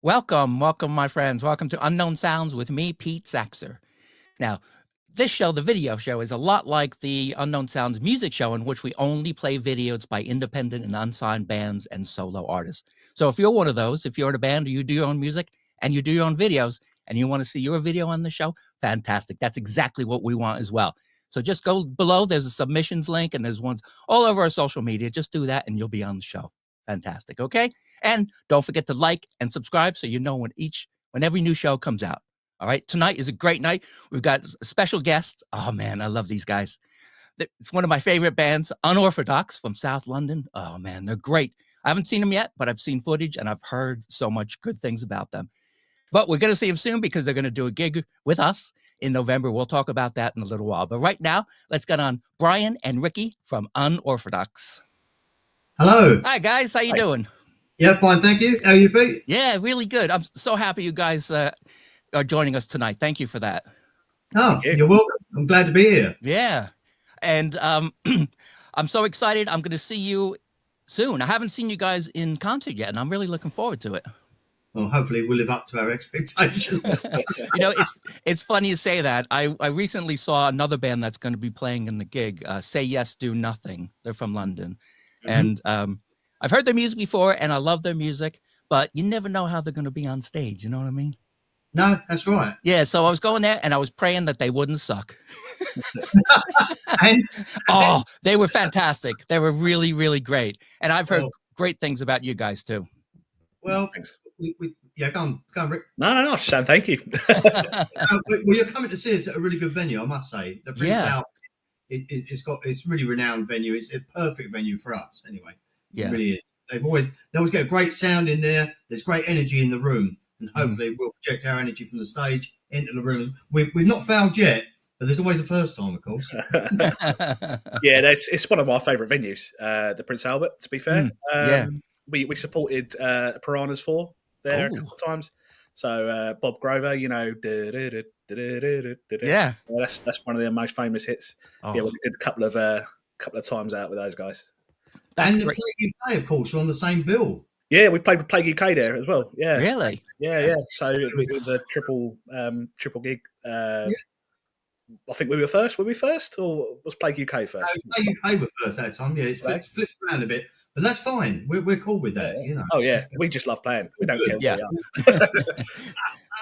Welcome, my friends. Welcome to Unknown Sounds with me, Pete Saxer. Now, this show, the video show, is a lot like the Unknown Sounds music show, in which we only play videos by independent and unsigned bands and solo artists. So if you're one of those, if you're in a band or you do your own music and you do your own videos and you want to see your video on the show, fantastic. That's exactly what we want as well. So just go below. There's a submissions link and there's ones all over our social media. Just do that and you'll be on the show. Fantastic. Okay. And don't forget to like and subscribe so you know when every new show comes out. All right. Tonight is a great night. We've got special guests. Oh, man, I love these guys. It's one of my favorite bands, Unorthodox from South London. Oh, man, they're great. I haven't seen them yet, but I've seen footage and I've heard so much good things about them. But we're going to see them soon because they're going to do a gig with us in November. We'll talk about that in a little while. But right now, let's get on Brian and Ricky from Unorthodox. Hello. Hi, guys. How you doing? Yeah, fine. Thank you. How are you, Pete? Yeah, really good. I'm so happy you guys are joining us tonight. Thank you for that. Oh, you're welcome. I'm glad to be here. Yeah. And I'm so excited. I'm going to see you soon. I haven't seen you guys in concert yet, and I'm really looking forward to it. Well, hopefully we'll live up to our expectations. You know, it's funny you say that. I recently saw another band that's going to be playing in the gig, Say Yes, Do Nothing. They're from London. Mm-hmm. And I've heard their music before, and I love their music, but you never know how they're going to be on stage. You know what I mean? No, that's right. Yeah, so I was going there, and I was praying that they wouldn't suck. Oh, they were fantastic. They were really, really great. And I've heard great things about you guys, too. Well, yeah, go on, Rick. No, Sam, thank you. Well, you're coming to see us at a really good venue, I must say. The Prince Albert, it's really renowned venue. It's a perfect venue for us, anyway. Yeah. It really is. They always get a great sound in there. There's great energy in the room, and hopefully we'll project our energy from the stage into the room. We've not failed yet, but there's always a first time, of course. Yeah, it's one of my favourite venues, the Prince Albert. To be fair, we supported Piranhas 4 there a couple of times. So Bob Grover, you know, yeah, that's one of their most famous hits. Oh. Yeah, we did a couple of times out with those guys. That's and the Plague UK, of course, are on the same bill. Yeah, we played with Plague UK there as well. Yeah, really. Yeah. So it was a triple gig. I think we were first. Were we first, or was Plague UK first? Plague UK were first that time. Yeah, it's flipped around a bit, but that's fine. We're cool with that. You know. Oh yeah, we just love playing. We don't care. Yeah.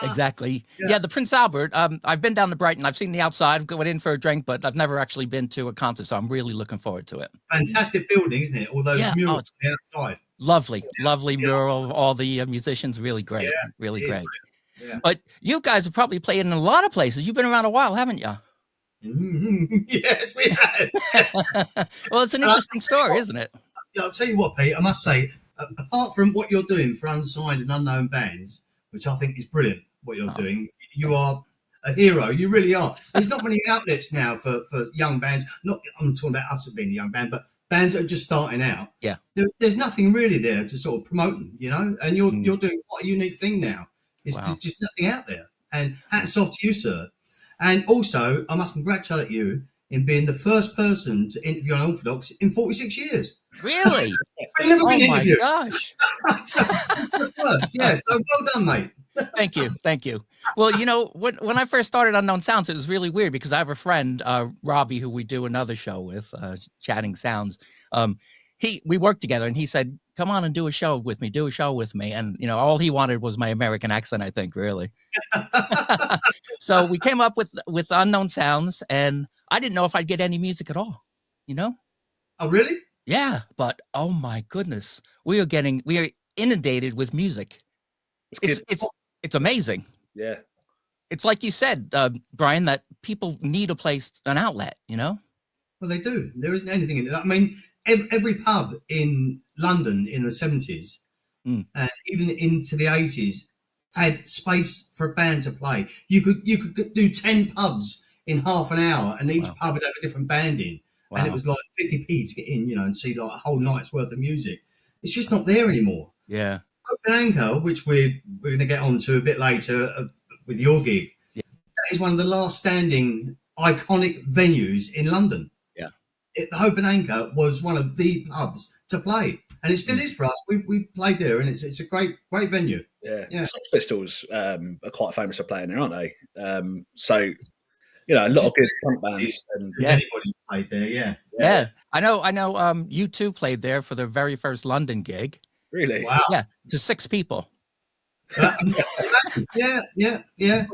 Exactly. Yeah, the Prince Albert. I've been down to Brighton. I've seen the outside. Went in for a drink, but I've never actually been to a concert, so I'm really looking forward to it. Fantastic building, isn't it? All those murals on the outside. Lovely mural of all the musicians. Really great. Really great. Yeah. But you guys have probably played in a lot of places. You've been around a while, haven't you? Yes, we have. Well, it's an interesting story, isn't it? I'll tell you what, Pete. I must say, apart from what you're doing for unsigned and unknown bands, which I think is brilliant, what you're doing, you are a hero. You really are. There's not many outlets now for young bands. I'm talking about us being a young band, but bands that are just starting out. Yeah. There's nothing really there to sort of promote them, you know. And you're doing quite a unique thing now. It's just nothing out there. And hats off to you, sir. And also, I must congratulate you in being the first person to interview on Unorthodox in 46 years. Really? We've never been interviewed. Oh, my gosh. First, yeah, so well done, mate. Thank you. Well, you know, when I first started Unknown Sounds, it was really weird because I have a friend, Robbie, who we do another show with, Chatting Sounds. We worked together, and he said, "Come on and do a show with me." And you know, all he wanted was my American accent, I think, really. So we came up with Unknown Sounds, and I didn't know if I'd get any music at all. You know? Oh, really? Yeah, but oh my goodness, we are inundated with music. It's amazing. Yeah. It's like you said, Brian, that people need a place, an outlet, you know? Well, they do. There isn't anything in it. I mean, every pub in London in the 70s and even into the 80s had space for a band to play. You could do 10 pubs in half an hour, and each pub would have a different band in. Wow. And it was like 50p to get in, you know, and see like a whole night's worth of music. It's just not there anymore. Yeah. Open Anchor, which we're going to get onto a bit later with your gig, that is one of the last standing iconic venues in London. Yeah. The Hope and Anchor was one of the pubs to play. and it still is for us. We played there, and it's a great venue. Yeah. Sex Pistols are quite famous for playing there, aren't they? So a lot of good punk bands. And anybody played there, yeah. I know. U2 played there for their very first London gig. Really? Wow. Yeah, to 6 people. Yeah.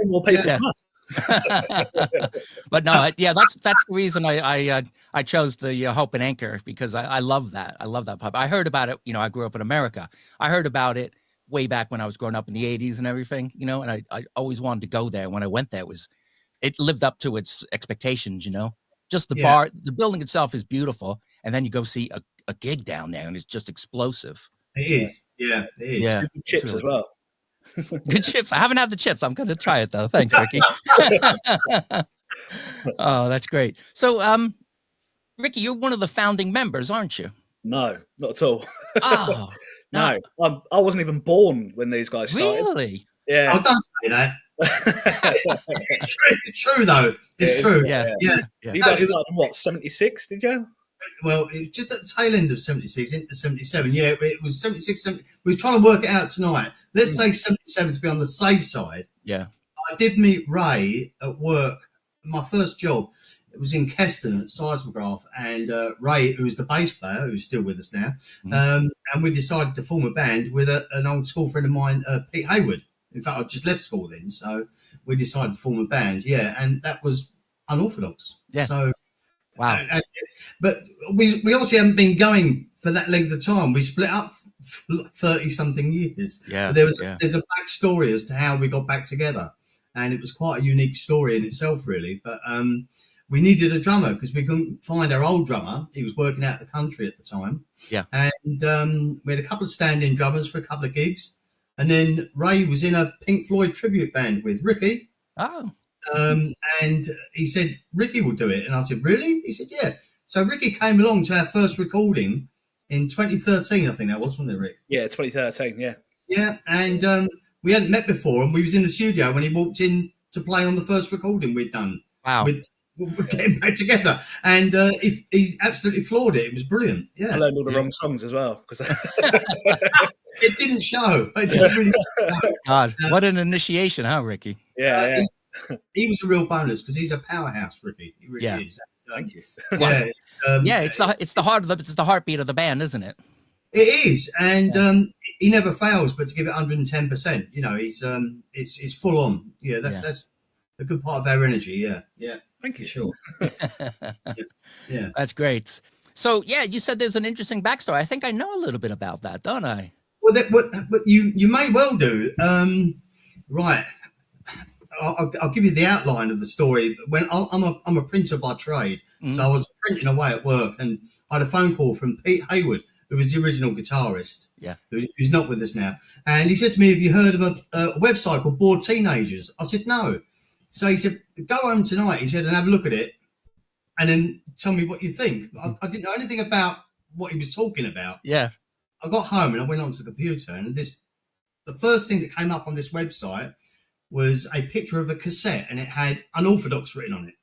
More people than us. But no, that's the reason I chose the Hope and Anchor, because I love that. I love that pub. I heard about it. I grew up in America. I heard about it way back when I was growing up in the 80s and everything. And I always wanted to go there. When I went there, it lived up to its expectations. Just the bar, the building itself is beautiful, and then you go see a gig down there, and it's just explosive. It is. Yeah, it is. Yeah, good chips as well. Good chips. I haven't had the chips. I'm going to try it though. Thanks, Ricky. Oh, that's great. So, Ricky, you're one of the founding members, aren't you? No, not at all. Oh, no. I wasn't even born when these guys started. Really? Yeah. Oh, don't say that. It's true though. It's true. Yeah. You guys started in what, 76, did you? Well, it was just at the tail end of 76 into 77. Yeah, it was 76, 70. We were trying to work it out tonight. Let's say 77 to be on the safe side. Yeah. I did meet Ray at work. My first job, it was in Keston at Seismograph, and Ray, who was the bass player, who's still with us now, and we decided to form a band with an old school friend of mine, Pete Hayward. In fact, I just left school then, so we decided to form a band. Yeah, and that was Unorthodox. Yeah. So. Wow. But we obviously haven't been going for that length of time. We split up 30-something years. Yeah. There's a backstory as to how we got back together, and it was quite a unique story in itself, really. But we needed a drummer because we couldn't find our old drummer. He was working out of the country at the time. Yeah. And we had a couple of stand-in drummers for a couple of gigs, and then Ray was in a Pink Floyd tribute band with Ricky. Oh. And he said, Ricky will do it. And I said, really? He said, yeah. So Ricky came along to our first recording in 2013, I think that was, wasn't it, Rick? Yeah, 2013, yeah. Yeah, and we hadn't met before, and we was in the studio when he walked in to play on the first recording we'd done. Wow. We're getting back together. And he absolutely floored it. It was brilliant. Yeah. I learned all the wrong songs as well. It didn't show. It didn't really show. God, what an initiation, huh, Ricky? Yeah. He was a real bonus because he's a powerhouse, Ricky. He really is. Thank you. It's the heartbeat of the band, isn't it? It is, and he never fails, but to give it 110%, he's it's full on. Yeah, that's a good part of our energy. Yeah. Thank you. Sure. Yeah, that's great. So you said there's an interesting backstory. I think I know a little bit about that, don't I? Well, but you may well do. Right. I'll give you the outline of the story. When I'm a printer by trade, so I was printing away at work, and I had a phone call from Pete Hayward, who was the original guitarist, who's not with us now. And he said to me, "Have you heard of a website called Bored Teenagers?" I said, "No." So he said, "Go home tonight," he said, "and have a look at it, and then tell me what you think." I didn't know anything about what he was talking about. Yeah. I got home and I went onto the computer, and the first thing that came up on this website was a picture of a cassette, and it had Unorthodox written on it.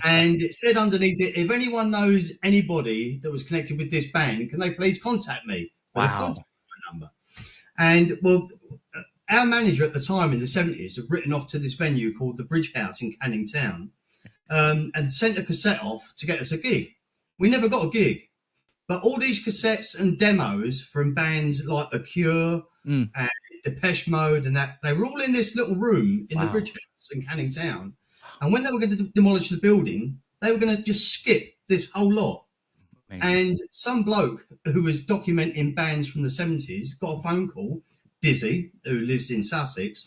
And it said underneath it, "If anyone knows anybody that was connected with this band, can they please contact me?" Wow. With a contact number. And well, our manager at the time in the 70s had written off to this venue called the Bridge House in Canning Town, and sent a cassette off to get us a gig. We never got a gig, but all these cassettes and demos from bands like The Cure and Depeche Mode and that, they were all in this little room in the Bridge House in Canning Town. And when they were going to demolish the building, they were going to just skip this whole lot. Amazing. And some bloke who was documenting bands from the 70s got a phone call, Dizzy, who lives in Sussex,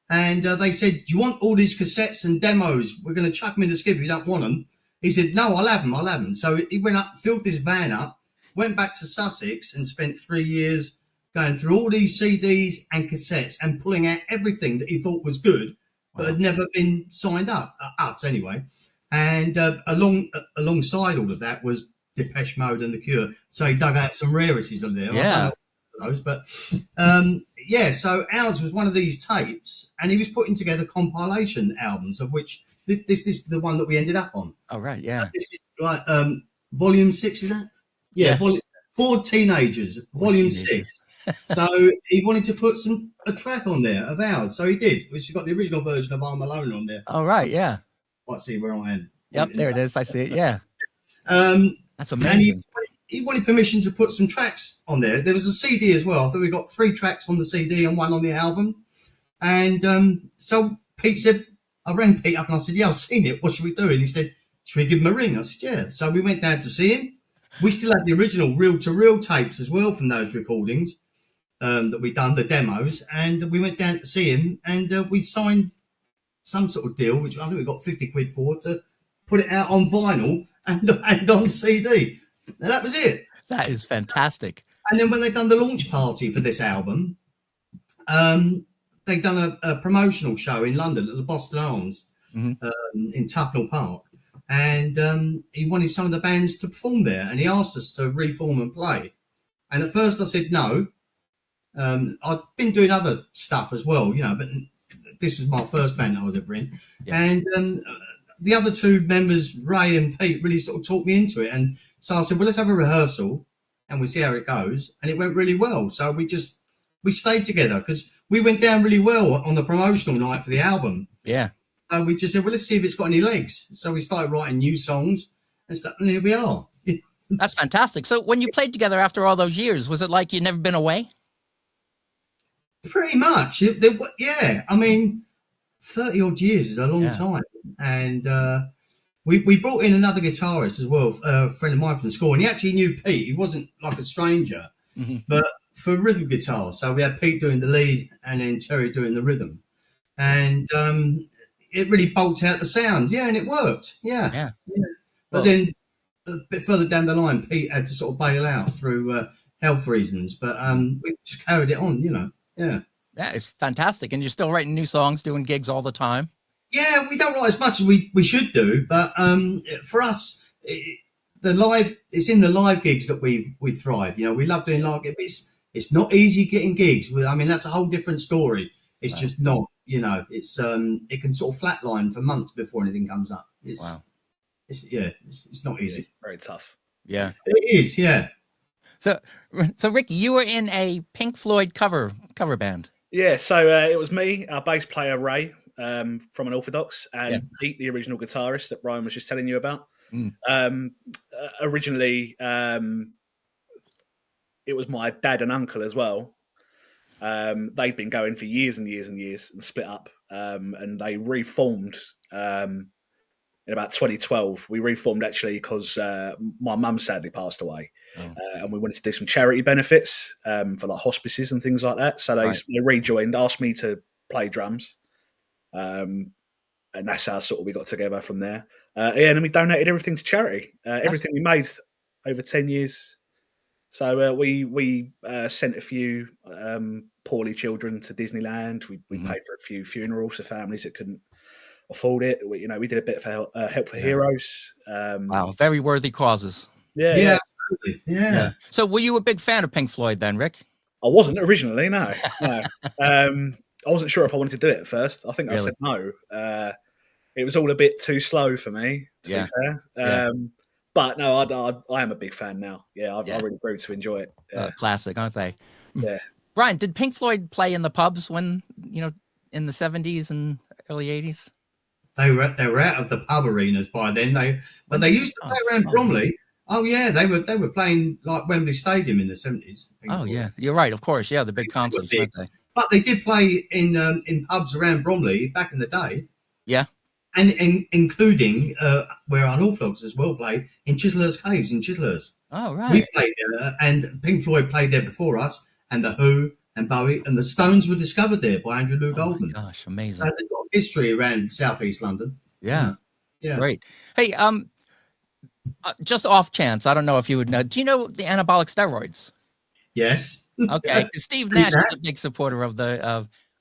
and they said, "Do you want all these cassettes and demos? We're going to chuck them in the skip if you don't want them." He said, "No, I'll have them. So he went up, filled this van up, went back to Sussex and spent 3 years going through all these CDs and cassettes and pulling out everything that he thought was good, but had never been signed up, us anyway. And alongside all of that was Depeche Mode and The Cure. So he dug out some rarities on there. Yeah. I don't know those, but so ours was one of these tapes, and he was putting together compilation albums, of which this is the one that we ended up on. Oh, right, yeah. This is like volume 6, is that? Yeah. Bored Teenagers, Volume 6. So he wanted to put a track on there of ours. So he did, which has got the original version of I'm Alone on there. Oh, right, yeah. Let's see where I am. Yep, there it is. I see it, yeah. That's And amazing. he wanted permission to put some tracks on there. There was a CD as well. I think we got 3 tracks on the CD and 1 on the album. And so Pete said, I rang Pete up and I said, yeah, I've seen it. What should we do? And he said, should we give him a ring? I said, yeah. So we went down to see him. We still had the original reel-to-reel tapes as well from those recordings that we'd done, the demos. And we went down to see him and we signed some sort of deal, which I think we got 50 quid for, to put it out on vinyl and on CD. And that was it. That is fantastic. And then when they'd done the launch party for this album, they'd done a promotional show in London at the Boston Arms in Tufnell Park. And he wanted some of the bands to perform there. And he asked us to reform and play. And at first I said no. I'd been doing other stuff as well, you know, but this was my first band I was ever in. Yeah. And the other 2 members, Ray and Pete, really sort of talked me into it. And so I said, well, let's have a rehearsal and we'll see how it goes. And it went really well. So we stayed together because we went down really well on the promotional night for the album. Yeah. So we just said, well, let's see if it's got any legs. So we started writing new songs and stuff, and here we are. That's fantastic. So when you played together after all those years, was it like you'd never been away? Pretty much. Yeah. I mean, 30 odd years is a long time. And we brought in another guitarist as well, a friend of mine from school. And he actually knew Pete. He wasn't like a stranger, but for rhythm guitar. So we had Pete doing the lead and then Terry doing the rhythm. And it really bulked out the sound. Yeah, and it worked. Yeah. But then a bit further down the line, Pete had to sort of bail out through health reasons. But we just carried it on, you know. Yeah. Yeah, it's fantastic. And you're still writing new songs, doing gigs all the time. Yeah, we don't write as much as we should do. But for us, it's in the live gigs that we thrive. You know, we love doing live gigs. It's not easy getting gigs. I mean, that's a whole different story. It's just not. You know, it's it can sort of flatline for months before anything comes up. It's not easy. It's very tough. Yeah, it is. Yeah. So Ricky, you were in a Pink Floyd cover band. Yeah. So it was me, our bass player Ray from Unorthodox, and Pete, the original guitarist that Ryan was just telling you about. Originally, it was my dad and uncle as well. They'd been going for years and years and years and split up, and they reformed in about 2012. We reformed actually because my mum sadly passed away, and we wanted to do some charity benefits for like hospices and things like that. So they rejoined, asked me to play drums, and that's how sort of we got together from there. And then we donated everything to charity, everything we made over 10 years. So we sent a few poorly children to Disneyland. We paid for a few funerals for families that couldn't afford it. We did a bit for Help for Heroes. Wow, very worthy causes. Yeah, absolutely. Yeah. So were you a big fan of Pink Floyd then, Rick? I wasn't originally, no. I wasn't sure if I wanted to do it at first. I think I said no. It was all a bit too slow for me, to be fair. But no, I am a big fan now. I really grew to enjoy it. Classic, aren't they? Yeah. Brian, did Pink Floyd play in the pubs when, in the 70s and early 80s? They were out of the pub arenas by then. They used to play around Bromley. Oh yeah, they were playing like Wembley Stadium in the 70s. Oh yeah, you're right. Of course, yeah, the big concerts, weren't they? But they did play in pubs around Bromley back in the day. Yeah. And including where Unorthodox as well played in Chislehurst Caves in Chislehurst. Oh, right. We played there, and Pink Floyd played there before us, and The Who and Bowie, and the Stones were discovered there by Andrew Lou Goldman. Oh, my gosh, amazing. So they've got history around southeast London. Yeah. Great. Hey, just off chance, I don't know if you would know. Do you know the anabolic steroids? Yes. Okay. Steve Nash is a big supporter of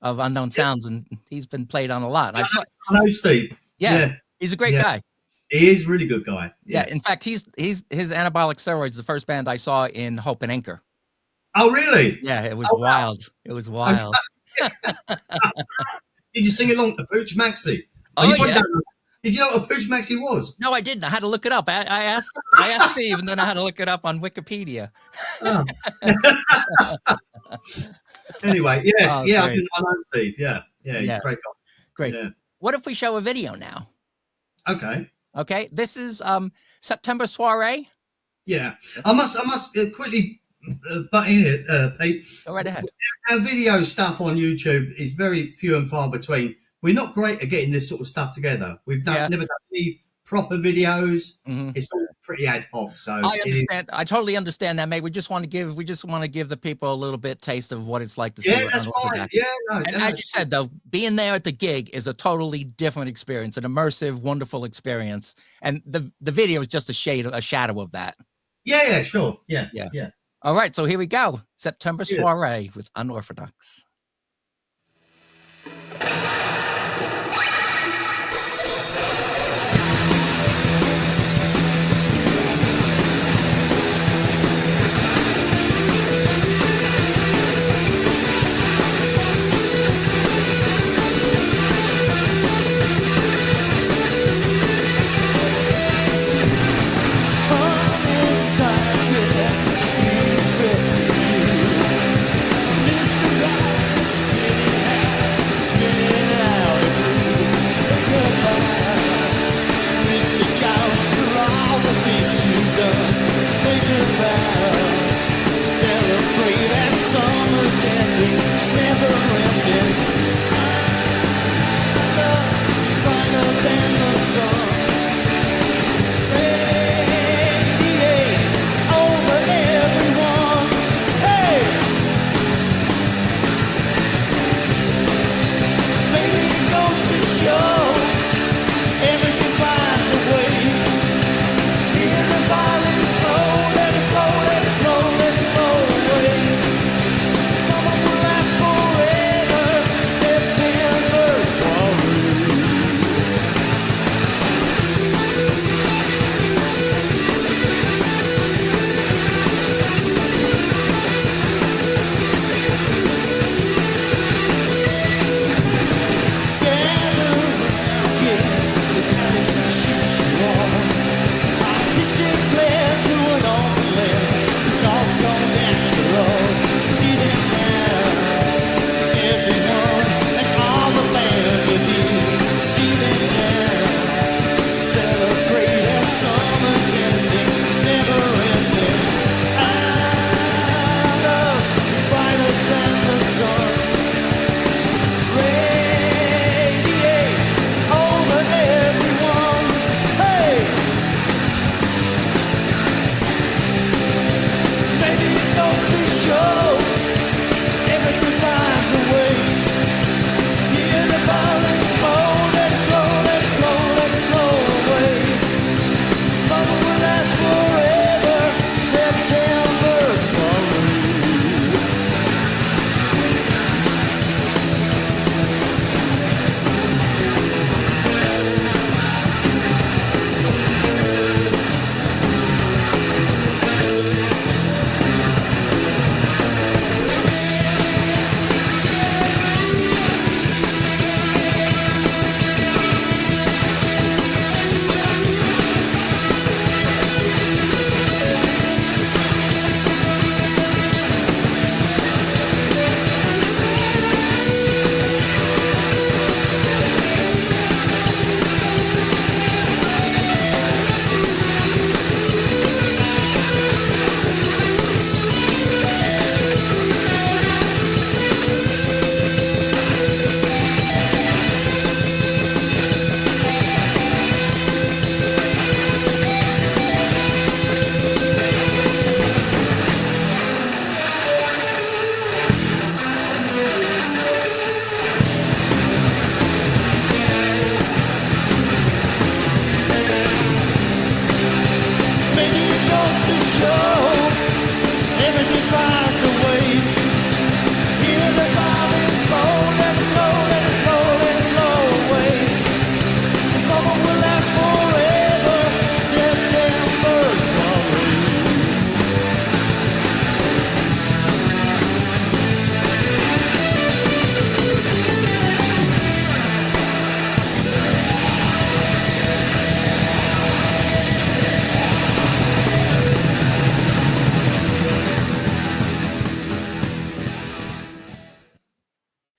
Unknown Sounds, and he's been played on a lot. I know Steve. Yeah, he's a great guy. He is a really good guy. Yeah. In fact, his anabolic steroids, the first band I saw in Hope and Anchor. Oh, really? Yeah, it was wild. Wow. It was wild. Did you sing along to Pooch Maxi? Oh, yeah. Did you know what a Pooch Maxi was? No, I didn't. I had to look it up. I asked Steve, and then I had to look it up on Wikipedia. Oh. Anyway, yes, I know Steve. Yeah, he's a great guy. Great. Yeah. What if we show a video now? Okay. This is September soiree. Yeah, I must quickly butt in it, Pete. Go right ahead. Our video stuff on YouTube is very few and far between. We're not great at getting this sort of stuff together. We've never done any proper videos. It's all pretty ad hoc. So I understand. I totally understand that, mate. We just want to give the people a little bit taste of what it's like to see. Yeah, that's fine. Yeah, no. And as you said, though, being there at the gig is a totally different experience, an immersive, wonderful experience, and the video is just a shadow of that. Yeah, sure. Yeah. All right, so here we go. September soiree with Unorthodox. Mr. Right.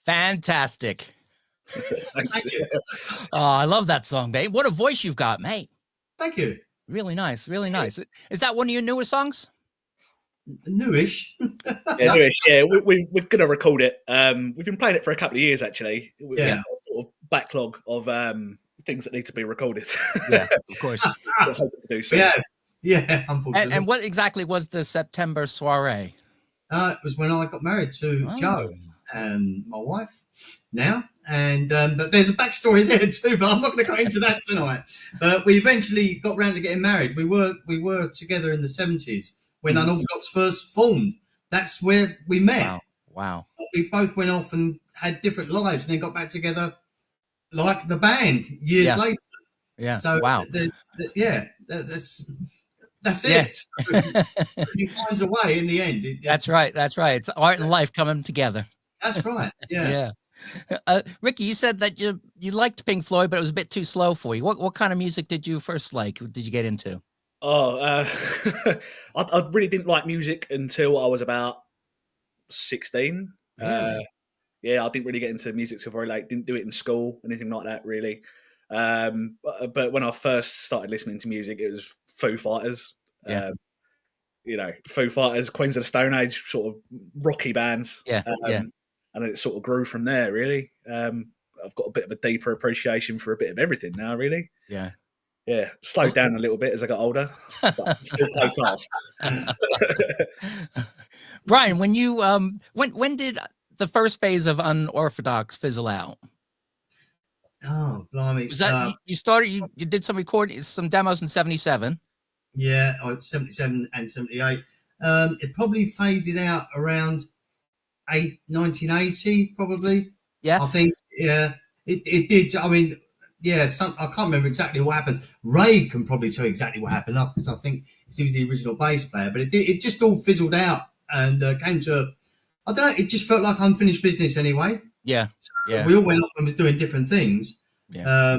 Fantastic. Thanks. Oh, I love that song, babe. What a voice you've got, mate. Thank you. Really nice. Really nice. Is that one of your newer songs? Newish. Yeah, newish. Yeah, we're going to record it. We've been playing it for a couple of years, actually. We have a sort of backlog of things that need to be recorded. Yeah, of course. To do so. Yeah, unfortunately. And what exactly was the September soiree? It was when I got married to Jo, my wife now. And but there's a backstory there too, but I'm not going to go into that tonight. But we eventually got round to getting married. We were together in the 70s when Unorthodox first formed. That's where we met. Wow. We both went off and had different lives and then got back together like the band years later. Yeah. So wow. That's it. He finds a way in the end. That's right. That's right. It's art and life coming together. That's right. Yeah. Ricky, you said that you liked Pink Floyd, but it was a bit too slow for you. What kind of music did you first like? Did you get into? I really didn't like music until I was about 16. Really? I didn't really get into music till very late. Didn't do it in school, anything like that, really. But when I first started listening to music, it was Foo Fighters. Foo Fighters, Queens of the Stone Age, sort of rocky bands. And it sort of grew from there, really. I've got a bit of a deeper appreciation for a bit of everything now, really. Yeah, slowed down a little bit as I got older, but still play fast. Brian, when you when did the first phase of Unorthodox fizzle out? Oh, blimey! Was that you started? You did some recording, some demos in '77. Yeah, 77 and 78. It probably faded out around 1980, probably. Yeah, I think. Yeah, it did. I mean, I can't remember exactly what happened. Ray can probably tell you exactly what happened because I think he was the original bass player. But it just all fizzled out and came to. I don't know. It just felt like unfinished business anyway. Yeah. We all went off and was doing different things. Yeah.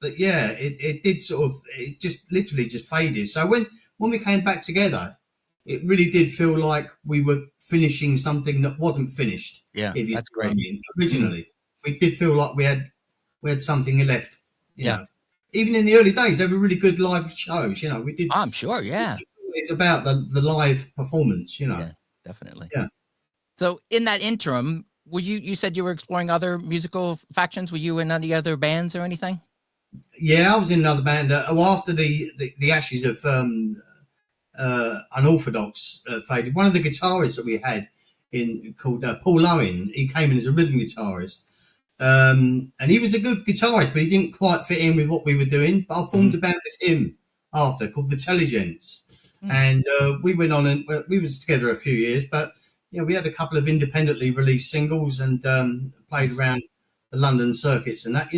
But it did sort of. It just literally just faded. So when we came back together, it really did feel like we were finishing something that wasn't finished. Yeah, if you that's see what I great. mean. Originally, we did feel like we had something left. You know. Even in the early days, they were really good live shows. You know, we did. I'm sure. Yeah, it's about the live performance. You know. Yeah, definitely. Yeah. So in that interim, were you said you were exploring other musical factions? Were you in any other bands or anything? Yeah, I was in another band. After the ashes of Unorthodox faded, one of the guitarists that we had called Paul Owen, he came in as a rhythm guitarist, and he was a good guitarist, but he didn't quite fit in with what we were doing. But I formed a band with him after called the Telegents, and we went on and we was together a few years, but we had a couple of independently released singles and played around the London circuits and that,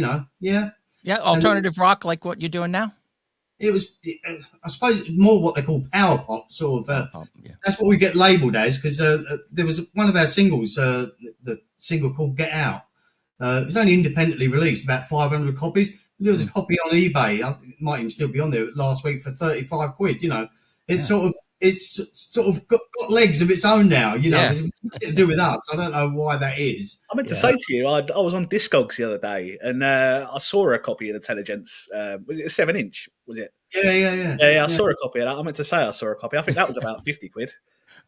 alternative rock like what you're doing now. It was, I suppose, more what they call power pop, sort of. That's what we get labelled as, because there was one of our singles, the single called "Get Out." It was only independently released, about 500 copies. There was a copy on eBay. It might even still be on there last week for 35 quid. It's sort of got legs of its own now. It's nothing to do with us. I don't know why that is. I meant to say to you, I was on Discogs the other day, and I saw a copy of the Telegents. Was it a 7-inch? Was it? Yeah. I saw a copy of that. I meant to say I saw a copy. I think that was about 50 quid.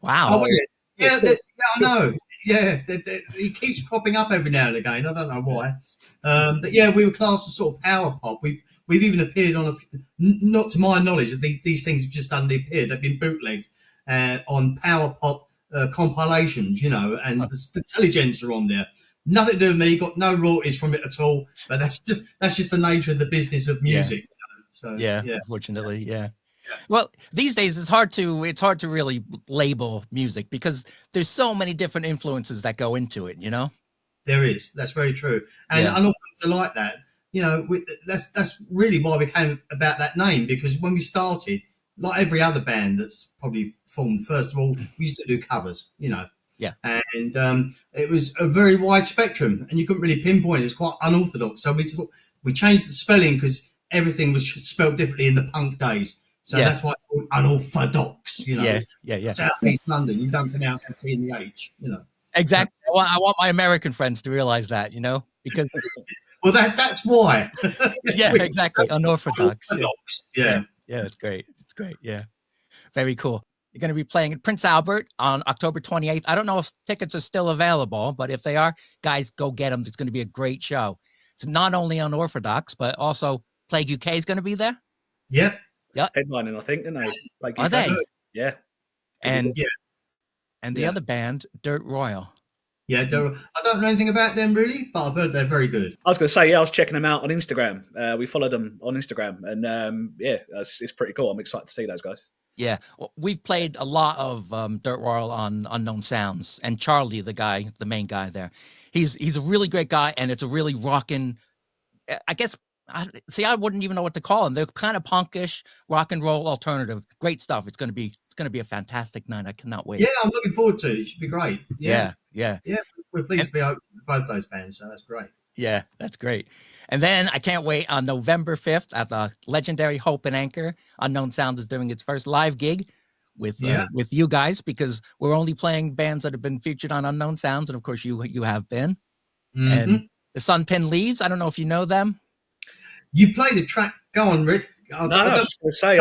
Wow. Oh, was it? Yeah, I know. Yeah, he keeps cropping up every now and again. I don't know why. But we were classed as sort of power pop. We've even appeared on not to my knowledge, these things have just suddenly appeared. They've been bootlegged on power pop compilations, and the Telegents are on there. Nothing to do with me. Got no royalties from it at all. But that's just the nature of the business of music. So unfortunately, yeah. Well, these days it's hard to really label music because there's so many different influences that go into it. There is. That's very true. And Unorthodox are like that. That's really why we came about that name, because when we started, like every other band that's probably formed, first of all, we used to do covers, Yeah. And it was a very wide spectrum and you couldn't really pinpoint it. It was quite unorthodox. So we changed the spelling because everything was spelled differently in the punk days. So that's why it's called Unorthodox, Yeah. South East London, you don't pronounce the T and the H, Exactly. I want my American friends to realize that, because well, that's why. yeah, exactly. Unorthodox. Yeah. Yeah, it's great. It's great. Yeah. Very cool. You're going to be playing at Prince Albert on October 28th. I don't know if tickets are still available, but if they are, guys, go get them. It's going to be a great show. It's not only Unorthodox, but also Plague UK is going to be there. Yep. Headlining, I think, didn't they? Plague Are UK. they? Yeah. And the other band, Dirt Royal. Yeah, I don't know anything about them really, but I've heard they're very good. I was going to say, I was checking them out on Instagram. We followed them on Instagram, and it's pretty cool. I'm excited to see those guys. Yeah, well, we've played a lot of Dirt Royal on Unknown Sounds, and Charlie, the main guy there, he's a really great guy, and it's a really rockin'. I guess I wouldn't even know what to call them. They're kind of punkish, rock and roll alternative. Great stuff. It's gonna be a fantastic night. I cannot wait. Yeah, I'm looking forward to it. It should be great. Yeah. We're pleased to be open with both those bands, so that's great. Yeah, that's great. And then I can't wait on November 5th at the legendary Hope and Anchor. Unknown Sounds is doing its first live gig with you guys, because we're only playing bands that have been featured on Unknown Sounds, and of course you have been. Mm-hmm. And the Sunpin Leaves. I don't know if you know them. You played a track. Go on, Rick. I was just going to say,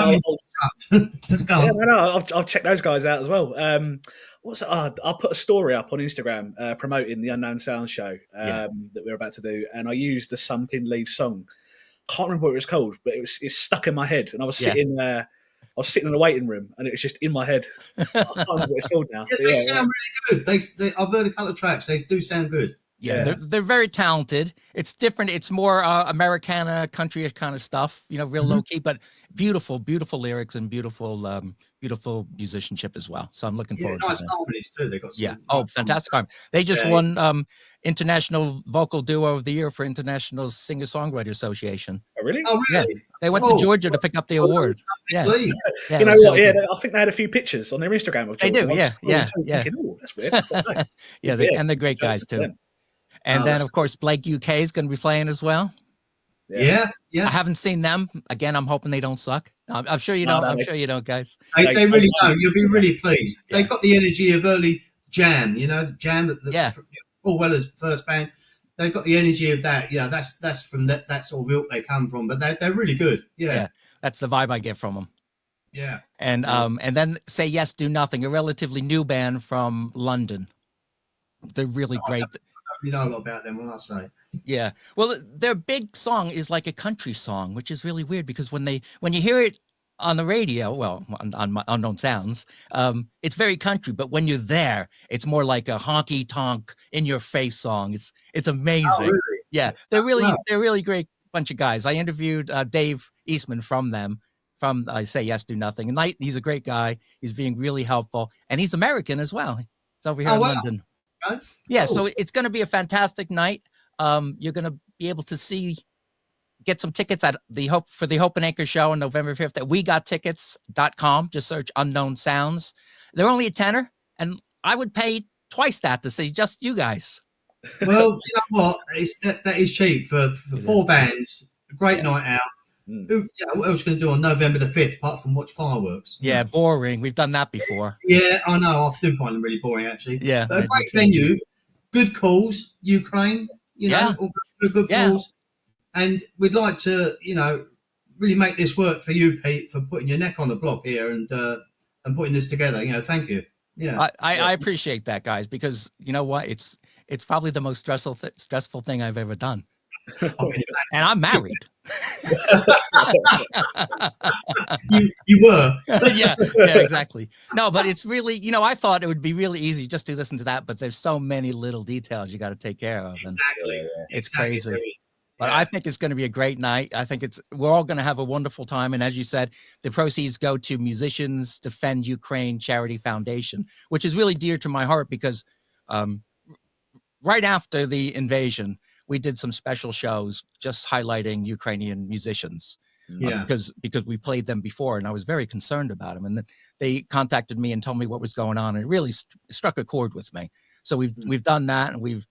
I'll check those guys out as well. I'll put a story up on Instagram promoting the Unknown Sound show that we're about to do, and I used the Sunpin Leaves song. Can't remember what it was called, but it's stuck in my head, and I was sitting there. I was sitting in the waiting room, and it was just in my head. I can't remember what it's called now. They sound really good. I've heard a couple of tracks. They do sound good. Yeah, they're very talented. It's different. It's more Americana, country-ish kind of stuff, real low key, but beautiful, beautiful lyrics and beautiful musicianship as well. So I'm looking forward to that. Harmonies too. They got fantastic harmony. They just won International Vocal Duo of the Year for International Singer-Songwriter Association. Oh, really? Yeah. They went to Georgia to pick up the award. Yeah. You know what? Yeah, I think they had a few pictures on their Instagram of Georgia. They do. Thinking, oh, that's weird. And they're great guys too. And then, of course, Blake UK is going to be playing as well. Yeah. I haven't seen them. Again, I'm hoping they don't suck. I'm sure you don't. I'm sure you don't, guys. They really don't. You'll be really pleased. They've got the energy of early Jam, Jam, Paul Weller's first band. They've got the energy of that. That's from that sort of ilk they come from. But they're really good. Yeah. That's the vibe I get from them. Yeah. And then Say Yes, Do Nothing, a relatively new band from London. They're really great. You know a lot about them, when I say. Yeah. Well, their big song is like a country song, which is really weird, because when you hear it on the radio, well, on my Unknown Sounds, it's very country, but when you're there, it's more like a honky tonk in your face song. It's amazing. Oh, really? Yeah. They're really great bunch of guys. I interviewed Dave Eastman from I Say Yes, Do Nothing. And he's a great guy. He's being really helpful, and he's American as well. He's over here in London. Yeah, so it's going to be a fantastic night. You're going to be able to get some tickets at for the Hope and Anchor show on November 5th at wegottickets.com. Just search Unknown Sounds. They're only a $10, and I would pay twice that to see just you guys. Well, you know what? That is cheap for 4 bands. A great night out. What else are you going to do on November the 5th apart from watch fireworks? Yeah, boring. We've done that before. Yeah, I know. I do find them really boring, actually. Yeah. But a great venue, good calls, Ukraine, all good calls. And we'd like to, really make this work for you, Pete, for putting your neck on the block here and putting this together. Thank you. Yeah. I appreciate that, guys, because you know what? It's probably the most stressful thing I've ever done. And I'm married. you were. yeah, exactly. No, but it's really, I thought it would be really easy just to listen to that, but there's so many little details you got to take care of. Exactly. It's crazy. But I think it's going to be a great night. I think we're all going to have a wonderful time. And as you said, the proceeds go to Musicians Defend Ukraine Charity Foundation, which is really dear to my heart, because right after the invasion, we did some special shows just highlighting Ukrainian musicians, because we played them before, and I was very concerned about them. And then they contacted me and told me what was going on, and it really struck a chord with me. So we've done that, and we've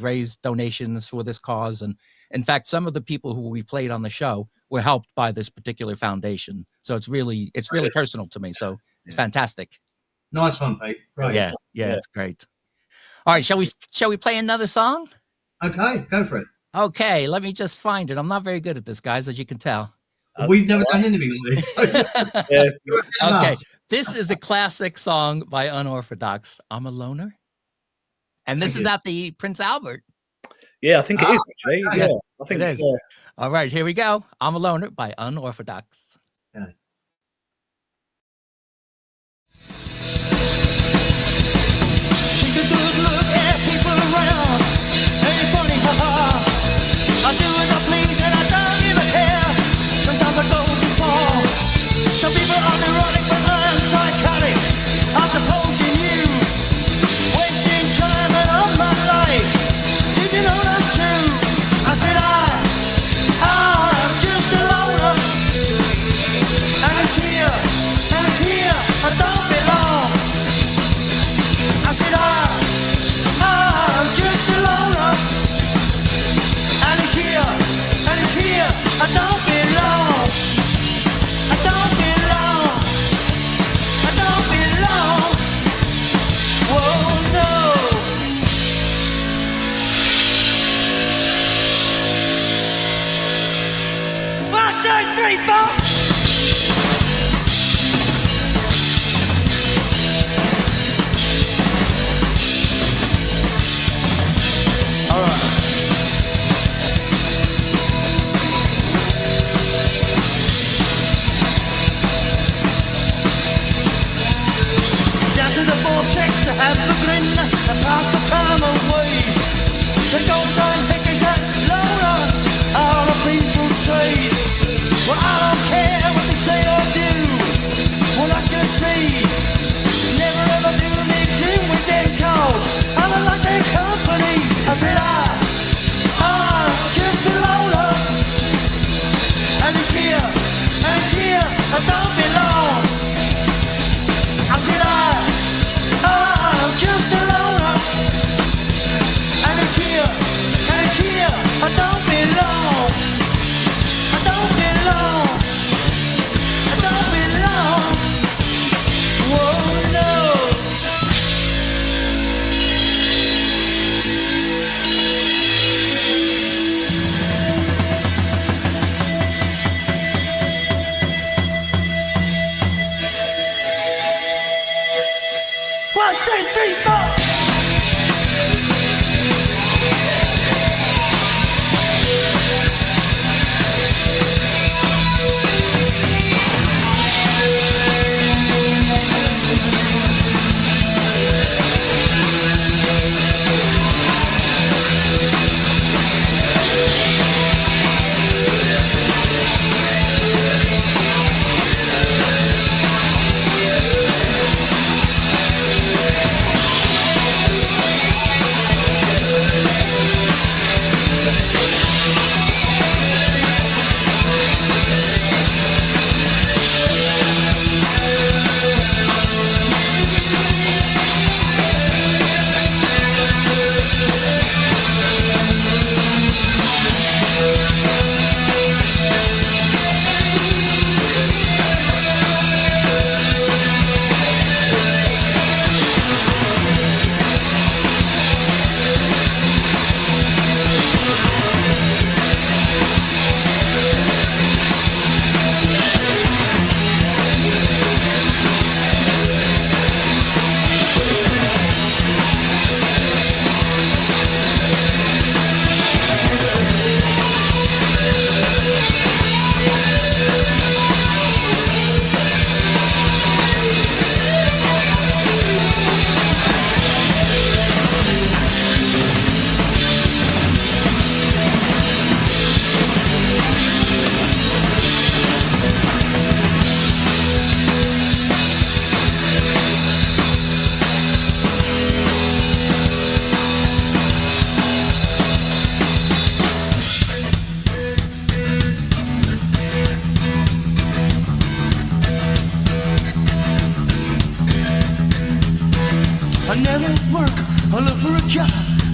raised donations for this cause. And in fact, some of the people who we played on the show were helped by this particular foundation. So it's really personal to me. So it's fantastic. Nice one, Pete. Right. Yeah, it's great. All right, shall we play another song? Okay, go for it. Okay, let me just find it. I'm not very good at this, guys, as you can tell. We've never done anything like this. So Okay, this is a classic song by Unorthodox. I'm a Loner. And this is at the Prince Albert. Yeah, I think it is, actually. Yeah, I think it is. Yeah. All right, here we go. I'm a Loner by Unorthodox. Yeah. Take a good look at people around. Ain't funny, haha. I do as I please and I don't even care. Sometimes I go too far. Some people are neurotic, but I'm psychotic. I suppose you knew. Wasting time and all my life. Did you know that too? I said I'm just a loner. And it's here, I don't belong. I said I'm just a loner. And it's here, I don't belong. I don't belong. I don't belong. Whoa, no. 1, 2, 3, 4. Down to the vortex to have a grin and pass the time away. The gold line pickers and loner, all the people say. Well, I don't care what they say or do. Well, that's just me. Never ever do mix in with their cold. I don't like their company. I said I'm just a loner. And it's here, I don't belong. I said I'm just a loner. And it's here, I don't belong. I don't belong. I don't belong. Whoa, no. One, two, three, four.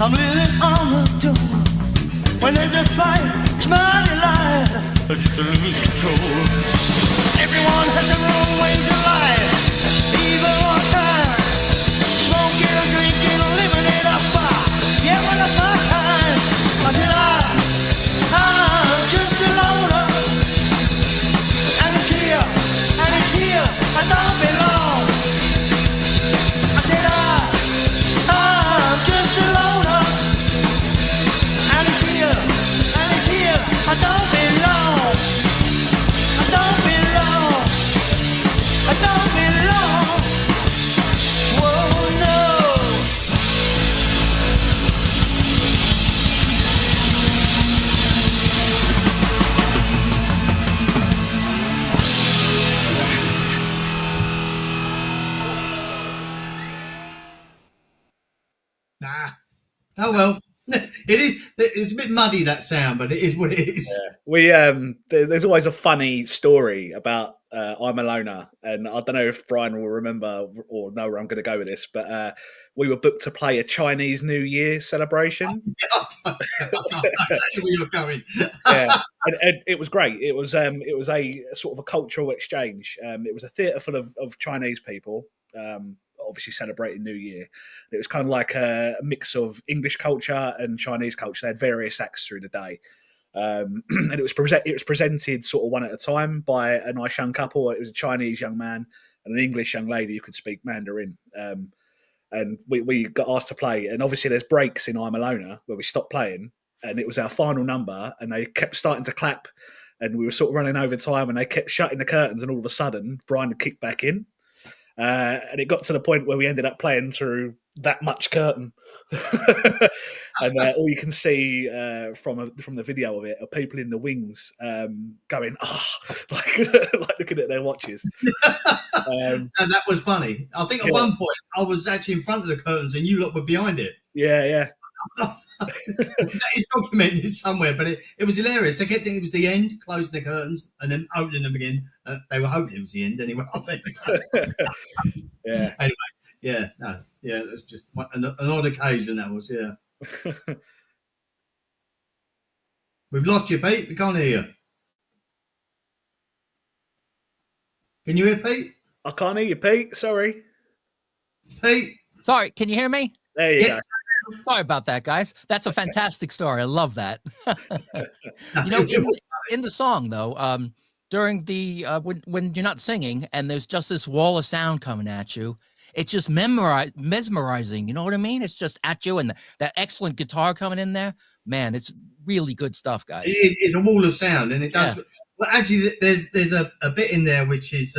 I'm living on the door. When there's a fight, it's my delight. I just lose control. Everyone has their own ways of life, evil or kind. Smoking or drinking or living it up. Oh well, it's a bit muddy, that sound, but it is what it is. Yeah. We there's always a funny story about I'm a Loner, and I don't know if Brian will remember or know where I'm going to go with this, but we were booked to play a Chinese New Year celebration. I know exactly where you're going. Yeah, and it was great. It was a sort of a cultural exchange. It was a theatre full of Chinese people. Obviously celebrating New Year. It was kind of like a mix of English culture and Chinese culture. They had various acts through the day. And it was presented sort of one at a time by a nice young couple. It was a Chinese young man and an English young lady who could speak Mandarin. And we got asked to play. And obviously there's breaks in I'm a Loner where we stopped playing. And it was our final number. And they kept starting to clap. And we were sort of running over time. And they kept shutting the curtains. And all of a sudden, Brian had kicked back in. And it got to the point where we ended up playing through that much curtain. And all you can see from the video of it are people in the wings going, like looking at their watches. And that was funny. I think at one point I was actually in front of the curtains and you lot were behind it. Yeah. That is documented somewhere, but it was hilarious. I kept thinking it was the end, closing the curtains and then opening them again. They were hoping it was the end anyway, I think. Yeah. Anyway, that's just an odd occasion, that was, yeah. We've lost you, Pete. We can't hear you. Can you hear Pete? I can't hear you, Pete. Sorry. Pete? Sorry, can you hear me? There you go. Sorry about that, guys. That's a fantastic story. I love that. You know, in the song, though, during the when you're not singing and there's just this wall of sound coming at you, it's just mesmerizing. You know what I mean? It's just at you, and that excellent guitar coming in there. Man, it's really good stuff, guys. It's a wall of sound, and it does. Yeah. Well, actually, there's a bit in there which is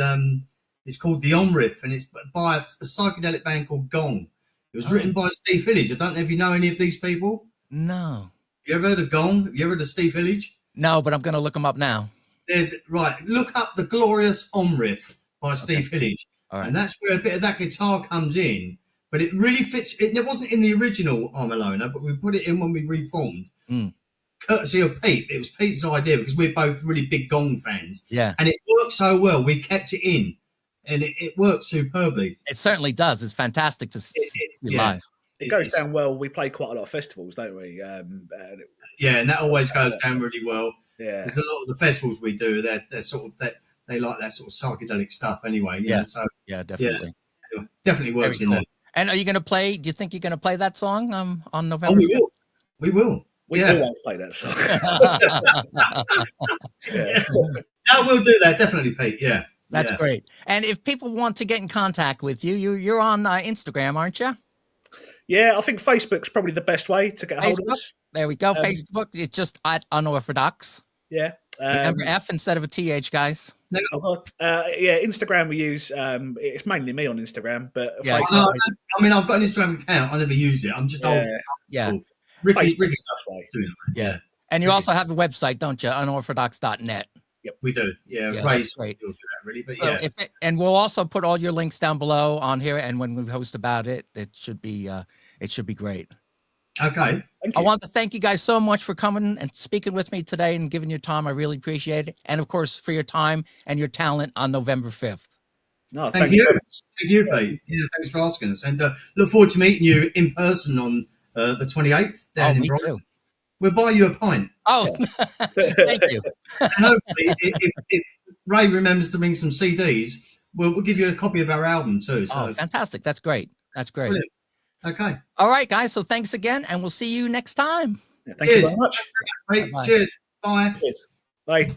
it's called the Om Riff, and it's by a psychedelic band called Gong. It was written by Steve Hillages. I don't know if you know any of these people. No. You ever heard of Gong? Have you ever heard of Steve Hillages? No, but I'm going to look them up now. Look up the Glorious Om Riff by Steve Hillages. Right. And that's where a bit of that guitar comes in. But it really fits. It wasn't in the original I'm a Loner, but we put it in when we reformed. Courtesy of Pete. It was Pete's idea because we're both really big Gong fans. Yeah. And it worked so well. We kept it in. And it works superbly. It certainly does. It's fantastic to see live. It goes down well. We play quite a lot of festivals, don't we? Yeah, and that always goes down really well. Yeah, there's a lot of the festivals we do. They're sort of they like that sort of psychedelic stuff anyway. You know? So definitely, definitely works in there. And are you going to play? Do you think you're going to play that song on November? Oh, we will. We always play that song. No, we'll do that definitely, Pete. Yeah. That's great. And if people want to get in contact with you, you're on Instagram, aren't you? Yeah, I think Facebook's probably the best way to get a hold of us. There we go. Facebook, it's just at Unorthodox. Yeah. Remember F instead of a TH, guys. Instagram we use. It's mainly me on Instagram, but Facebook, I mean, I've got an Instagram account. I never use it. I'm just old. Yeah. Ricky's way. Yeah. And you also have a website, don't you? Unorthodox.net. Yep, we do. Yeah, Ray's great. Really, but and we'll also put all your links down below on here. And when we post about it, it should be great. Okay. I want to thank you guys so much for coming and speaking with me today and giving your time. I really appreciate it. And of course, for your time and your talent on November 5th. No, thank you. Thank you, Pete. Yeah, thanks for asking us. And look forward to meeting you in person on the 28th down in Brighton. Too. We'll buy you a pint. Oh, thank you. And hopefully, if Ray remembers to bring some CDs, we'll give you a copy of our album too. So. Oh, fantastic. That's great. That's great. Brilliant. Okay. All right, guys. So thanks again, and we'll see you next time. Thank you very much. Cheers. Bye. Cheers. Bye.